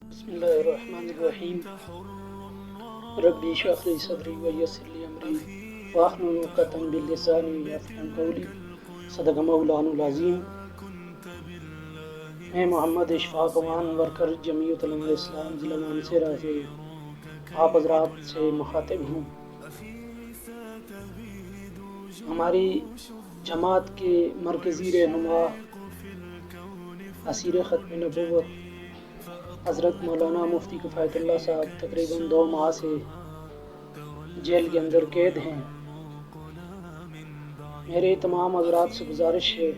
بسم اللہ الرحمن الرحیم ربی اشرح لی صدری ویسر لی امری واحلل عقدۃ من لسانی یفقهوا قولی صدق مولانا العظیم۔ میں محمد اشفاق امان ورکر جمعیت علماء اسلام ضلع مانسہرہ سے آپ حضرات سے مخاطب ہوں۔ ہماری جماعت کے مرکزی رہنما اسیر ختم نبوت حضرت مولانا مفتی کفایت اللہ صاحب تقریباً 2 ماہ سے جیل کے اندر قید ہیں۔ میرے تمام حضرات سے گزارش ہے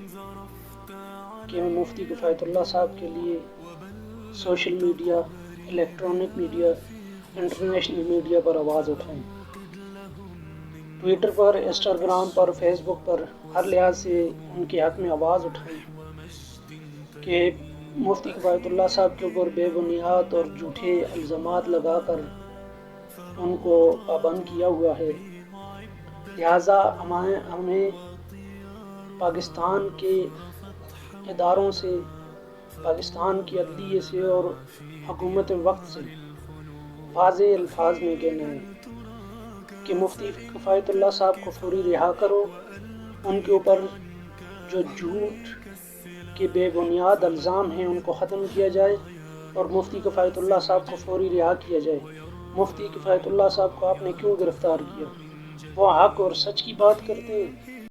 کہ مفتی کفایت اللہ صاحب کے لیے social media, electronic media, international media پر آواز اٹھائیں۔ ٹویٹر پر، انسٹاگرام پر، فیس بک پر ہر لحاظ سے ان کے حق میں آواز اٹھائیں کہ مفتی کفایت اللہ صاحب کے اوپر بے بنیاد اور جھوٹے الزامات لگا کر ان کو پابند کیا ہوا ہے۔ لہٰذا ہمیں پاکستان کے اداروں سے، پاکستان کی عدلیہ سے اور حکومت وقت سے واضح الفاظ میں کہنا ہے کہ مفتی کفایت اللہ صاحب کو فوری رہا کرو۔ ان کے اوپر جو جھوٹ کے بے بنیاد الزام ہیں ان کو ختم کیا جائے اور مفتی کفایت اللہ صاحب کو فوری رہا کیا جائے۔ مفتی کفایت اللہ صاحب کو آپ نے کیوں گرفتار کیا؟ وہ حق اور سچ کی بات کرتے ہیں